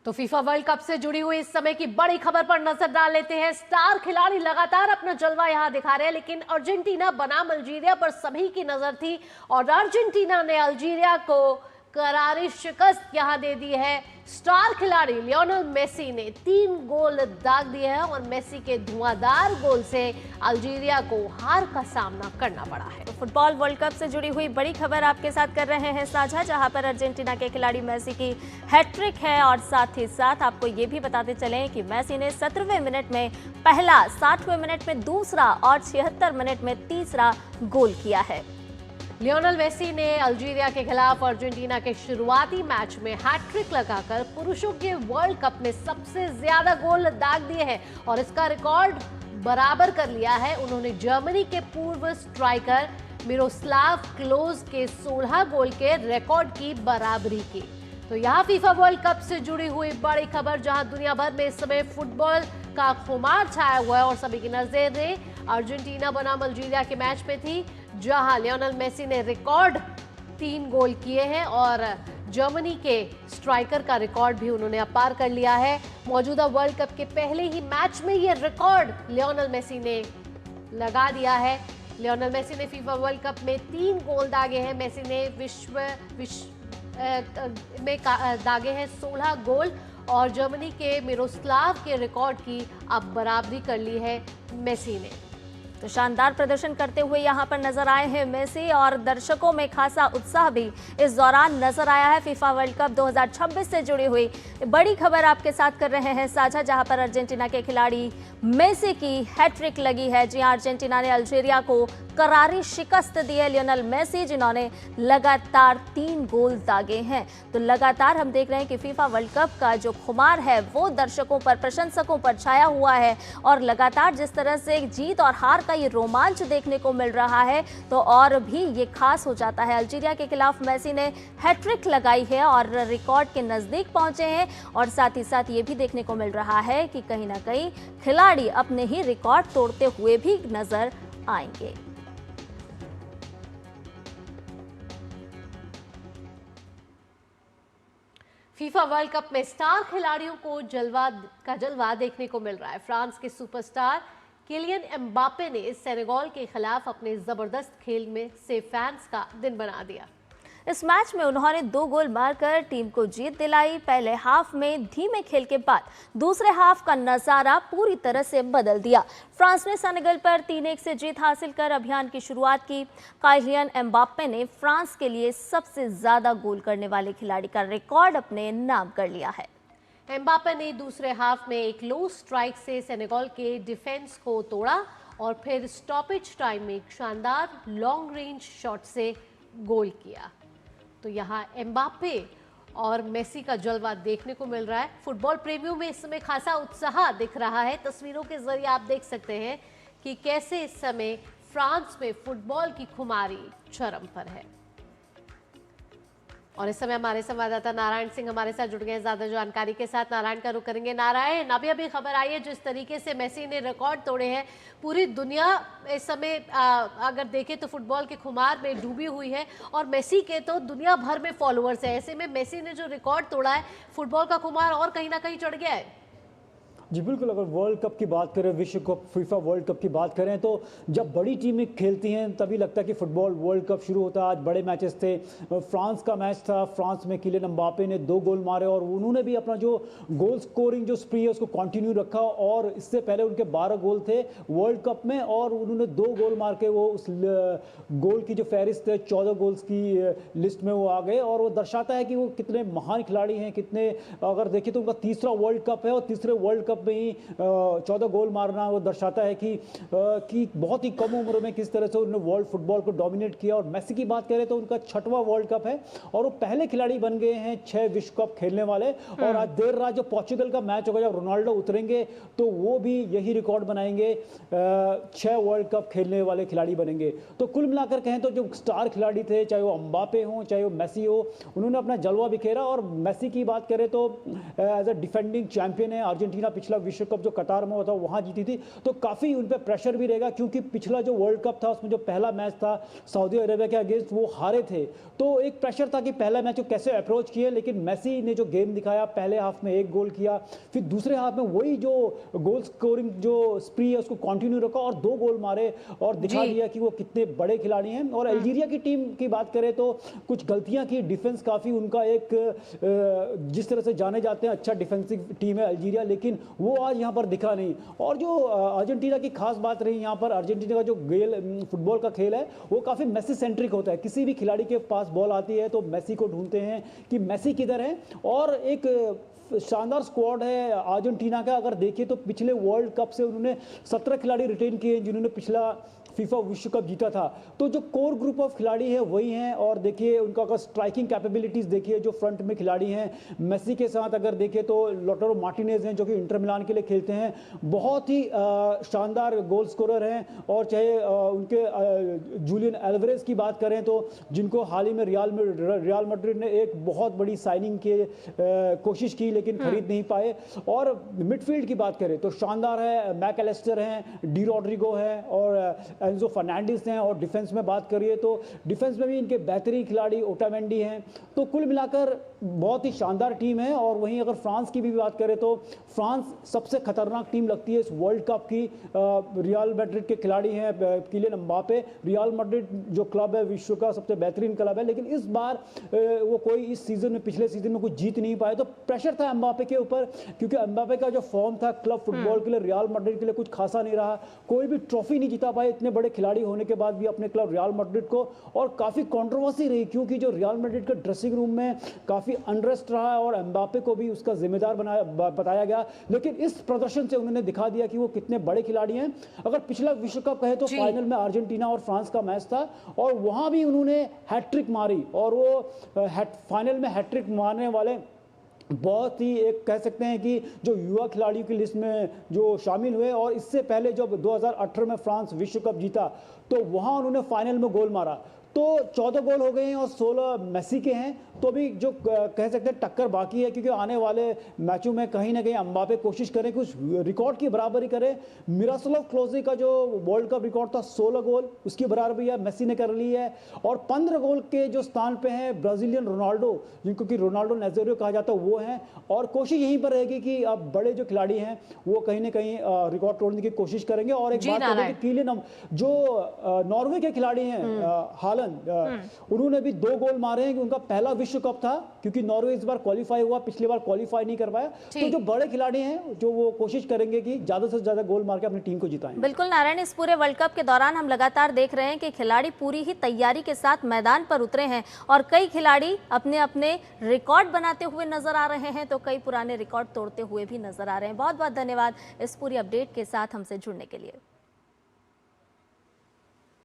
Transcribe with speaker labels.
Speaker 1: तो FIFA world cup से जुड़ी हुई इस समय की बड़ी खबर पर नजर डाल लेते हैं। स्टार खिलाड़ी लगातार अपना जलवा यहां दिखा रहे हैं, लेकिन अर्जेंटीना बनाम अल्जीरिया पर सभी की नजर थी और अर्जेंटीना ने अल्जीरिया को करारी शिकस्त यहां दे दी है। स्टार खिलाड़ी लियोनेल मेसी ने 3 गोल दाग दिए हैं और मेसी के धुआंधार गोल से अल्जीरिया को हार का सामना करना पड़ा है।
Speaker 2: तो फुटबॉल वर्ल्ड कप से जुड़ी हुई बड़ी खबर आपके साथ कर रहे हैं साझा, जहां पर अर्जेंटीना के खिलाड़ी मेसी की हैट्रिक है और साथ ही साथ आपको ये भी बताते चलें कि मेसी ने 17वें मिनट में पहला, 60वें मिनट में दूसरा और 76 मिनट में तीसरा गोल किया है।
Speaker 1: लियोनेल मेसी ने अल्जीरिया के खिलाफ अर्जेंटीना के शुरुआती मैच में हैट्रिक लगाकर पुरुषों के वर्ल्ड कप में सबसे ज्यादा गोल दाग दिए हैं और इसका रिकॉर्ड बराबर कर लिया है। उन्होंने जर्मनी के पूर्व स्ट्राइकर मिरोस्लाव क्लोज के 16 गोल के रिकॉर्ड की बराबरी की। तो यहाँ फीफा वर्ल्ड कप से जुड़ी हुई बड़ी खबर, जहां दुनिया भर में इस समय फुटबॉल का खुमार छाया हुआ है और सभी की नजरें अर्जेंटीना बनाम अल्जीरिया के मैच पे थी, जहां लियोनेल मेसी ने रिकॉर्ड 3 गोल किए हैं और जर्मनी के स्ट्राइकर का रिकॉर्ड भी उन्होंने पार कर लिया है। मौजूदा वर्ल्ड कप के पहले ही मैच में ये रिकॉर्ड लियोनेल मेसी ने लगा दिया है। लियोनेल मेसी ने फीफा वर्ल्ड कप में 3 गोल दागे हैं। मेसी ने विश्व में दागे हैं 16 गोल और जर्मनी के मिरोस्लाव के रिकॉर्ड की अब बराबरी कर ली है मेसी ने।
Speaker 2: तो शानदार प्रदर्शन करते हुए यहां पर नजर आए हैं मेसी और दर्शकों में खासा उत्साह भी इस दौरान नजर आया है। फीफा वर्ल्ड कप 2026 से जुड़ी हुई बड़ी खबर आपके साथ कर रहे हैं साझा, जहां पर अर्जेंटीना के खिलाड़ी मेसी की हैट्रिक लगी है। जी हां, अर्जेंटीना ने अल्जीरिया को करारी शिकस्त दी है। लियोनेल मेसी जिन्होंने लगातार 3 गोल दागे हैं। तो लगातार हम देख रहे हैं कि फीफा वर्ल्ड कप का जो खुमार है वो दर्शकों पर, प्रशंसकों पर छाया हुआ है और लगातार जिस तरह से जीत और हार का ये रोमांच देखने को मिल रहा है तो और भी ये खास हो जाता है। अल्जीरिया के खिलाफ मेसी ने हैट्रिक लगाई है और रिकॉर्ड के नजदीक पहुंचे हैं और साथ ही साथ ये भी देखने को मिल रहा है कि कहीं ना कहीं खिलाड़ी अपने ही रिकॉर्ड तोड़ते हुए भी नजर आएंगे।
Speaker 1: फीफा वर्ल्ड कप में स्टार खिलाड़ियों को जलवा देखने को मिल रहा है। फ्रांस के सुपरस्टार किलियन एम्बापे ने सेनेगल के खिलाफ अपने जबरदस्त खेल में से फैंस का दिन बना दिया।
Speaker 2: इस मैच में उन्होंने 2 गोल मारकर टीम को जीत दिलाई। पहले हाफ में धीमे खेल के बाद दूसरे हाफ का नजारा पूरी तरह से बदल दिया। फ्रांस ने सेनेगल पर 3-1 से जीत हासिल कर अभियान की शुरुआत की। किलियन एम्बापे ने फ्रांस के लिए सबसे ज्यादा गोल करने वाले खिलाड़ी का रिकॉर्ड अपने नाम कर लिया है।
Speaker 1: एम्बापे ने दूसरे हाफ में एक लो स्ट्राइक से सेनेगल के डिफेंस को तोड़ा और फिर स्टॉपेज टाइम में एक शानदार लॉन्ग रेंज शॉट से गोल किया। तो यहाँ एम्बापे और मेसी का जलवा देखने को मिल रहा है। फुटबॉल प्रेमियों में इस समय खासा उत्साह दिख रहा है। तस्वीरों के जरिए आप देख सकते हैं कि कैसे इस समय फ्रांस में फुटबॉल की खुमारी चरम पर है। और इस समय हमारे संवाददाता नारायण सिंह हमारे साथ जुड़ गए हैं ज्यादा जानकारी के साथ। नारायण का रुख करेंगे। नारायण, अभी खबर आई है जिस तरीके से मेसी ने रिकॉर्ड तोड़े हैं, पूरी दुनिया इस समय अगर देखें तो फुटबॉल के खुमार में डूबी हुई है और मेसी के तो दुनिया भर में फॉलोअर्स है। ऐसे में मेसी ने जो रिकॉर्ड तोड़ा है, फुटबॉल का खुमार और कहीं ना कहीं चढ़ गया है।
Speaker 3: जी बिल्कुल, अगर वर्ल्ड कप की बात करें, विश्व कप, फीफा वर्ल्ड कप की बात करें तो जब बड़ी टीमें खेलती हैं तभी लगता है कि फुटबॉल वर्ल्ड कप शुरू होता है। आज बड़े मैचेस थे। फ्रांस का मैच था। फ्रांस में किलियन एम्बापे ने 2 गोल मारे और उन्होंने भी अपना जो गोल स्कोरिंग जो स्प्री है उसको कंटिन्यू रखा और इससे पहले उनके 12 गोल थे वर्ल्ड कप में और उन्होंने 2 गोल मार के वो उस गोल की जो फहरिस्त है 14 गोल्स की लिस्ट में वो आ गए और वो दर्शाता है कि वो कितने महान खिलाड़ी हैं। कितने, अगर देखें तो उनका तीसरा वर्ल्ड कप है और तीसरे वर्ल्ड कप में ही 14 गोल मारना वो दर्शाता है कि बहुत ही कम उम्र में किस तरह से उन्होंने वर्ल्ड फुटबॉल को डोमिनेट किया। और मेसी की बात करें तो उनका 6वां वर्ल्ड कप है और वो पहले खिलाड़ी बन गए हैं 6 विश्व कप खेलने वाले। और आज देर रात जो पोर्चुगल का मैच होगा, जब रोनाल्डो उतरेंगे तो वो भी यही रिकॉर्ड बनाएंगे, 6 वर्ल्ड कप खेलने वाले खिलाड़ी बनेंगे। तो कुल मिलाकर कहें तो जो स्टार खिलाड़ी थे, चाहे वो एम्बापे हो चाहे वो मेसी हो, उन्होंने अपना जलवा बिखेरा। और मेसी की बात करें तो एज अ डिफेंडिंग चैंपियन है। अर्जेंटीना पिछले पिछला विश्व कप जो कतार में हुआ था वहाँ जीती थी, तो काफ़ी उन पर प्रेशर भी रहेगा, क्योंकि पिछला जो वर्ल्ड कप था उसमें जो पहला मैच था सऊदी अरेबिया के अगेंस्ट वो हारे थे, तो एक प्रेशर था कि पहला मैच को कैसे अप्रोच किए। लेकिन मेसी ने जो गेम दिखाया, पहले हाफ में 1 गोल किया, फिर दूसरे हाफ में वही जो गोल स्कोरिंग जो स्प्री है उसको कंटिन्यू रखा और 2 गोल मारे और दिखा दिया कि वो कितने बड़े खिलाड़ी हैं। और अल्जीरिया की टीम की बात करें तो कुछ गलतियां की, डिफेंस काफ़ी उनका एक जिस तरह से जाने जाते हैं अच्छा डिफेंसिव टीम है अल्जीरिया, लेकिन वो आज यहाँ पर दिखा नहीं। और जो अर्जेंटीना की खास बात रही यहाँ पर, अर्जेंटीना का जो फुटबॉल का खेल है वो काफ़ी मेसी सेंट्रिक होता है। किसी भी खिलाड़ी के पास बॉल आती है तो मेसी को ढूंढते हैं कि मेसी किधर है। और एक शानदार स्क्वाड है अर्जेंटीना का। अगर देखिए तो पिछले वर्ल्ड कप से उन्होंने 17 खिलाड़ी रिटेन किए हैं जिन्होंने पिछला फीफा विश्व कप जीता था। तो जो कोर ग्रुप ऑफ खिलाड़ी है वही हैं। और देखिए उनका अगर स्ट्राइकिंग कैपेबिलिटीज़ देखिए, जो फ्रंट में खिलाड़ी हैं मेसी के साथ अगर देखें तो लॉटारो मार्टिनेज हैं जो कि इंटर मिलान के लिए खेलते हैं, बहुत ही शानदार गोल स्कोरर हैं। और चाहे उनके जूलियन एल्वारेज की बात करें तो जिनको हाल ही में रियल मैड्रिड ने एक बहुत बड़ी साइनिंग की कोशिश की लेकिन खरीद नहीं पाए। और मिडफील्ड की बात करें तो शानदार है, मैकएलिस्टर हैं, डी रॉड्रिगो है और एंजो फर्नांडिस हैं। और डिफेंस में बात करिए तो डिफेंस में भी इनके बेहतरीन खिलाड़ी ओटामेंडी हैं। तो कुल मिलाकर बहुत ही शानदार टीम है। और वहीं अगर फ्रांस की भी बात करें तो फ्रांस सबसे खतरनाक टीम लगती है इस वर्ल्ड कप की। रियल मैड्रिड के खिलाड़ी हैं किलियन एम्बापे, रियल मैड्रिड जो क्लब है विश्व का सबसे बेहतरीन क्लब है, लेकिन इस बार वो कोई इस सीजन में पिछले सीजन में कुछ जीत नहीं पाए। तो प्रेशर था एम्बापे के ऊपर, क्योंकि एम्बापे का जो फॉर्म था क्लब फुटबॉल के लिए रियल मैड्रिड के लिए कुछ खासा नहीं रहा, कोई भी ट्रॉफी नहीं जीता पाए इतने बड़े खिलाड़ी होने के बाद भी अपने क्लब रियल मैड्रिड को। और काफ़ी कंट्रोवर्सी रही क्योंकि जो रियल मैड्रिड के ड्रेसिंग रूम में काफ़ी अनरेस्ट रहा और एम्बापे को भी उसका जिम्मेदार बताया गया। लेकिन इस प्रदर्शन से उन्होंने दिखा दिया कि वो कितने बड़े खिलाड़ी हैं। अगर पिछला विश्व कप कहे तो फाइनल में अर्जेंटीना और फ्रांस का मैच था और वहाँ भी उन्होंने हैट्रिक मारी और वो फाइनल में हैट्रिक मारने वाले बहुत ही एक कह सकते हैं कि जो युवा खिलाड़ियों की लिस्ट में जो शामिल हुए। और इससे पहले जब 2018 में फ्रांस विश्व कप जीता तो वहाँ उन्होंने फाइनल में गोल मारा। तो 14 गोल हो गए हैं और 16 मेसी के हैं। तो अभी जो कह सकते हैं टक्कर बाकी है, क्योंकि आने वाले मैचों में कहीं ना कहीं एम्बापे कोशिश करें कुछ रिकॉर्ड की बराबरी करें। मिरोस्लाव क्लोजे का जो वर्ल्ड कप रिकॉर्ड था 16 गोल, उसकी बराबरी है मेसी ने कर ली है। और 15 गोल के जो स्थान पे हैं ब्राजीलियन रोनाल्डो, जिनको कि रोनाल्डो नाज़ारियो कहा जाता है, वो हैं। और कोशिश यहीं पर रहेगी कि अब बड़े जो खिलाड़ी हैं वो कहीं ना कहीं रिकॉर्ड तोड़ने की कोशिश करेंगे। और एक बात करें कि किलियन जो नॉर्वे के खिलाड़ी हैं हालैंड, उन्होंने भी 2 गोल मारे हैं। उनका पहला विश्व कप था क्योंकि नॉर्वे इस बार क्वालीफाई हुआ, पिछली बार क्वालीफाई नहीं कर पाया। तो जो बड़े खिलाड़ी हैं जो वो कोशिश करेंगे कि ज्यादा से ज्यादा गोल मार के अपनी टीम को जिताएं।
Speaker 2: बिल्कुल नारायण, इस पूरे वर्ल्ड कप के दौरान हम लगातार देख रहे हैं कि खिलाड़ी पूरी ही तैयारी के साथ मैदान पर उतरे हैं और कई खिलाड़ी अपने अपने रिकॉर्ड बनाते हुए नजर आ रहे हैं तो कई पुराने रिकॉर्ड तोड़ते हुए भी नजर आ रहे हैं। बहुत बहुत धन्यवाद इस पूरी अपडेट के साथ हमसे जुड़ने के लिए।